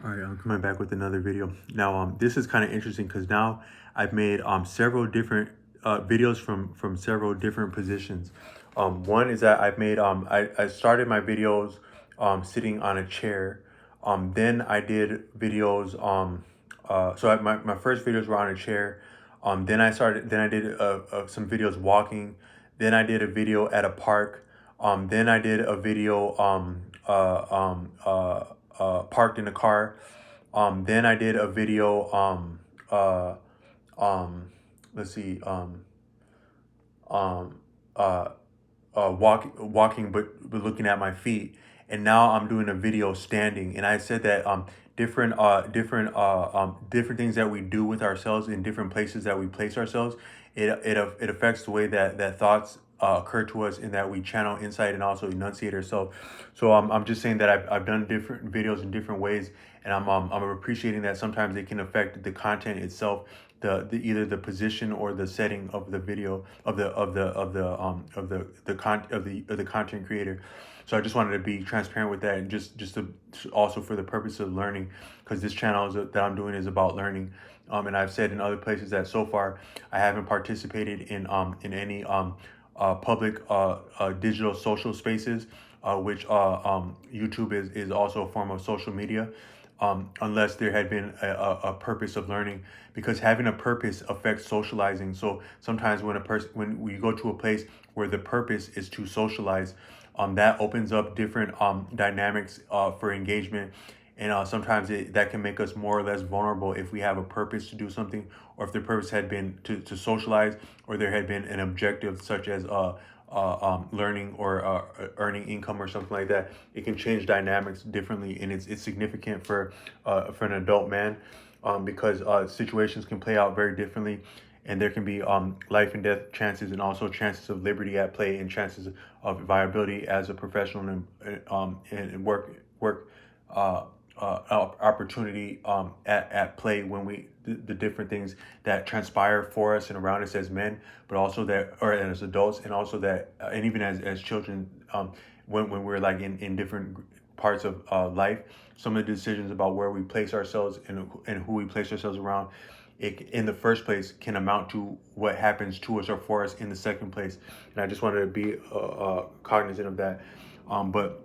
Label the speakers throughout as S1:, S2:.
S1: All right, I'm coming back with another video. Now, this is kind of interesting because now I've made several different videos from several different positions. One is that I've made I started my videos sitting on a chair. Then I did videos my first videos were on a chair. Then I did some videos walking. Then I did a video at a park. Then I did a video parked in a car. Then I did a video. Um, let's see. Um, uh, walking, but looking at my feet. And now I'm doing a video standing. And I said that different things that we do with ourselves in different places that we place ourselves, it affects the way that thoughts occur to us, and that we channel insight and also enunciate ourselves. So I'm just saying that I've done different videos in different ways, and I'm appreciating that sometimes it can affect the content itself, the either the position or the setting of the video of the content creator. So I just wanted to be transparent with that, and just to also for the purpose of learning, because this channel that I'm doing is about learning. And I've said in other places that so far I haven't participated in any public digital social spaces, which YouTube is also a form of social media, unless there had been a purpose of learning, because having a purpose affects socializing. So sometimes when we go to a place where the purpose is to socialize, that opens up different dynamics for engagement. And sometimes that can make us more or less vulnerable if we have a purpose to do something, or if the purpose had been to socialize, or there had been an objective such as learning or earning income or something like that. It can change dynamics differently, and it's significant for an adult man, because situations can play out very differently, and there can be life and death chances, and also chances of liberty at play, and chances of viability as a professional, and work opportunity at play when the different things that transpire for us and around us as men, but also that, or as adults, and also that, and even as children, when we're like in different parts of life, some of the decisions about where we place ourselves and who we place ourselves around, it in the first place can amount to what happens to us or for us in the second place. And I just wanted to be cognizant of that. But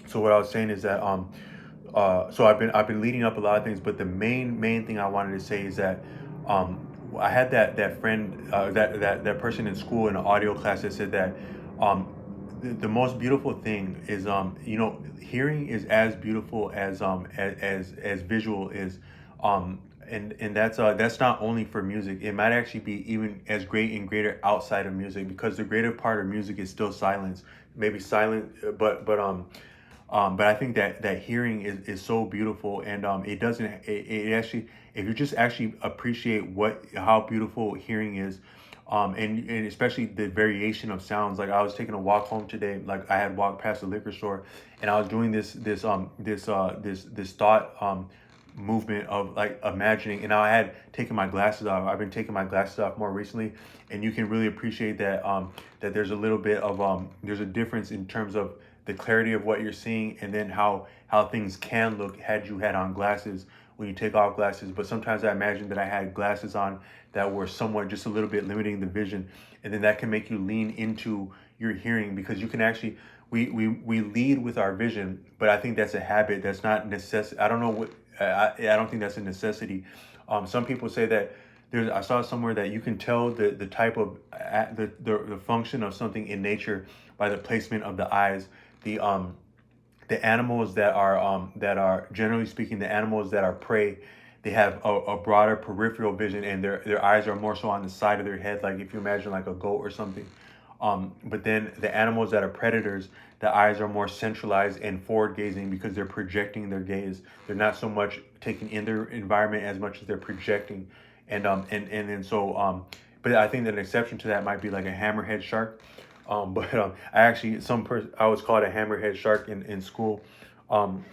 S1: so what I was saying is that so I've been leading up a lot of things, but the main thing I wanted to say is that I had that friend, that person in school in an audio class that said that the most beautiful thing is, hearing is as beautiful as visual is. And that's not only for music. It might actually be even as great and greater outside of music, because the greater part of music is still silence. Maybe silent, but I think that hearing is so beautiful, and it doesn't it actually, if you just actually appreciate how beautiful hearing is, and especially the variation of sounds. Like, I was taking a walk home today. Like, I had walked past the liquor store, and I was doing this thought movement of like imagining, and now I had taken my glasses off. I've been taking my glasses off more recently, and you can really appreciate that that there's a little bit of there's a difference in terms of the clarity of what you're seeing, and then how things can look had you had on glasses when you take off glasses. But sometimes I imagine that I had glasses on that were somewhat just a little bit limiting the vision, and then that can make you lean into your hearing, because you can actually, we lead with our vision, but I think that's a habit. That's not necessity. I don't know what, I don't think that's a necessity. Some people say that I saw somewhere that you can tell the type of the function of something in nature by the placement of the eyes. The animals that are, generally speaking, the animals that are prey, they have a broader peripheral vision, and their eyes are more so on the side of their head, like if you imagine like a goat or something. But then the animals that are predators, the eyes are more centralized and forward gazing, because they're projecting their gaze. They're not so much taking in their environment as much as they're projecting. And so but I think that an exception to that might be like a hammerhead shark. But I actually, I was called a hammerhead shark in school,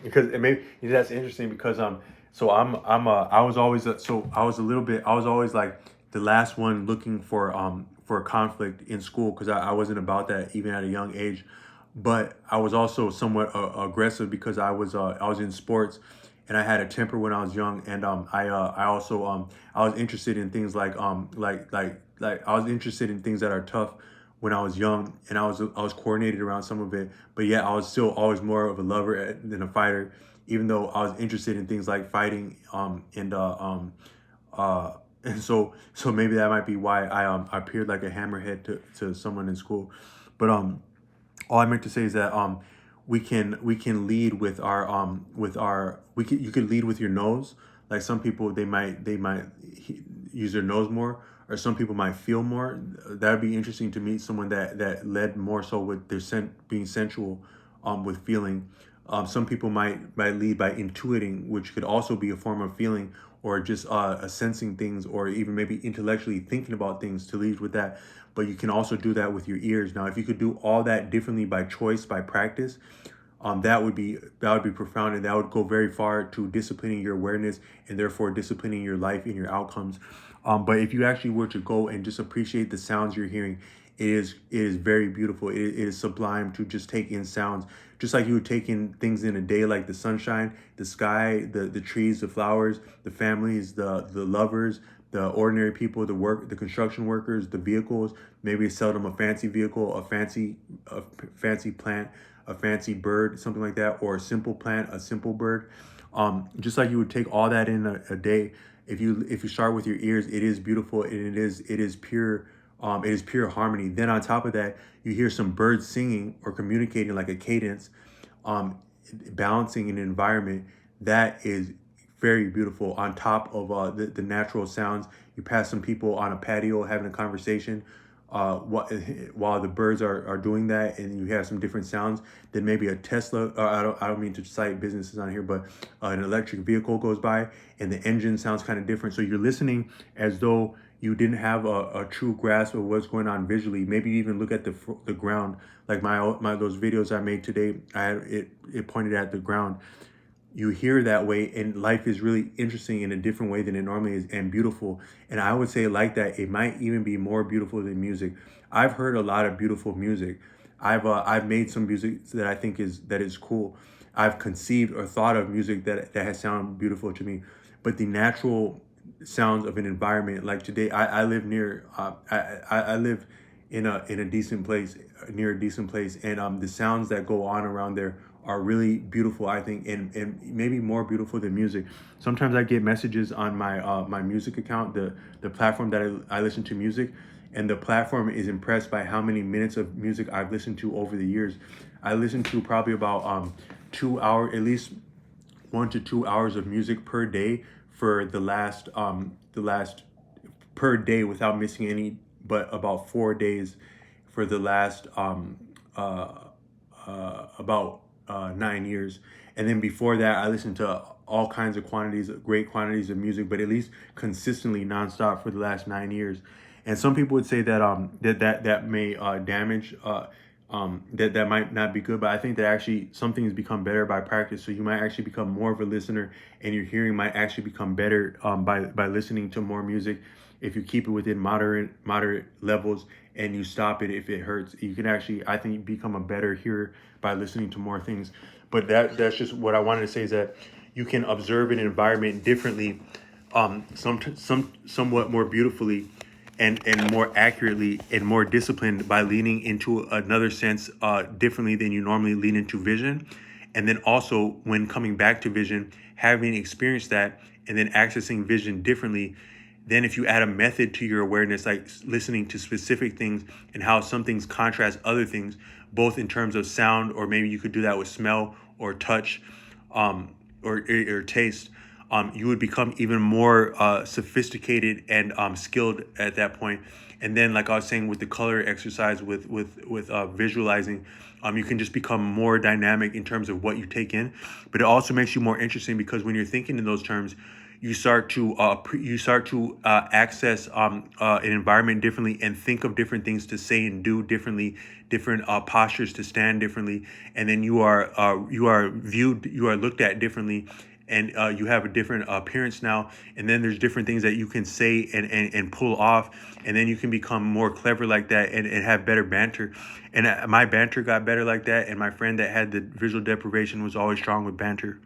S1: because it may that's interesting, because so I was always so I was a little bit, I was always like the last one looking for a conflict in school, because I wasn't about that even at a young age. But I was also somewhat aggressive, because I was in sports, and I had a temper when I was young, and I also I was interested in things like I was interested in things that are tough when I was young, and I was coordinated around some of it, but yet I was still always more of a lover than a fighter, even though I was interested in things like fighting uh and so maybe that might be why I appeared like a hammerhead to someone in school, but all I meant to say is that we can lead with our you could lead with your nose. Like some people they might use their nose more, or some people might feel more. That'd be interesting to meet someone that led more so with their being sensual, with feeling. Some people might lead by intuiting, which could also be a form of feeling, or just sensing things, or even maybe intellectually thinking about things to lead with that. But you can also do that with your ears. Now, if you could do all that differently by choice, by practice, that would be profound, and that would go very far to disciplining your awareness, and therefore disciplining your life and your outcomes. But if you actually were to go and just appreciate the sounds you're hearing, it is very beautiful. It is sublime to just take in sounds, just like you would take in things in a day, like the sunshine, the sky, the trees, the flowers, the families, the lovers, the ordinary people, the construction workers, the vehicles. Maybe it's seldom a fancy vehicle, a fancy plant, a fancy bird, something like that, or a simple plant, a simple bird. Just like you would take all that in a day. If you start with your ears, it is beautiful, and it is pure. It is pure harmony. Then on top of that, you hear some birds singing or communicating like a cadence, um, balancing an environment that is very beautiful. On top of the natural sounds, you pass some people on a patio having a conversation, while the birds are doing that, and you have some different sounds. Then maybe a Tesla. I don't mean to cite businesses on here, but an electric vehicle goes by, and the engine sounds kind of different. So you're listening as though you didn't have a true grasp of what's going on visually. Maybe you even look at the ground, like my those videos I made today. It pointed at the ground. You hear that way, and life is really interesting in a different way than it normally is, and beautiful. And I would say, like that, it might even be more beautiful than music. I've heard a lot of beautiful music. I've made some music that I think is cool. I've conceived or thought of music that has sounded beautiful to me. But the natural sounds of an environment, like today, I live near I live in a decent place, near a decent place, and the sounds that go on around there are really beautiful, I think, and maybe more beautiful than music. Sometimes I get messages on my music account, the platform that I listen to music, and the platform is impressed by how many minutes of music I've listened to over the years. I listen to probably about 2 hour, at least 1 to 2 hours of music per day for the last per day without missing any, but about 4 days for the last about 9 years. And then before that, I listened to all kinds of quantities, great quantities of music, but at least consistently nonstop for the last 9 years. And some people would say that that may damage, that might not be good, but I think that actually some things become better by practice. So you might actually become more of a listener, and your hearing might actually become better by listening to more music. If you keep it within moderate levels, and you stop it if it hurts, you can actually, I think, become a better hearer by listening to more things. But that's just what I wanted to say, is that you can observe an environment differently, somewhat more beautifully, and more accurately and more disciplined, by leaning into another sense differently than you normally lean into vision. And then also, when coming back to vision, having experienced that, and then accessing vision differently. Then if you add a method to your awareness, like listening to specific things and how some things contrast other things, both in terms of sound, or maybe you could do that with smell or touch, or taste, you would become even more sophisticated and skilled at that point. And then, like I was saying, with the color exercise, with visualizing, you can just become more dynamic in terms of what you take in. But it also makes you more interesting, because when you're thinking in those terms, you start to access an environment differently, and think of different things to say and do differently, different postures to stand differently, and then you are looked at differently, and you have a different appearance now. And then there's different things that you can say and pull off, and then you can become more clever like that, and have better banter. And my banter got better like that, and my friend that had the visual deprivation was always strong with banter.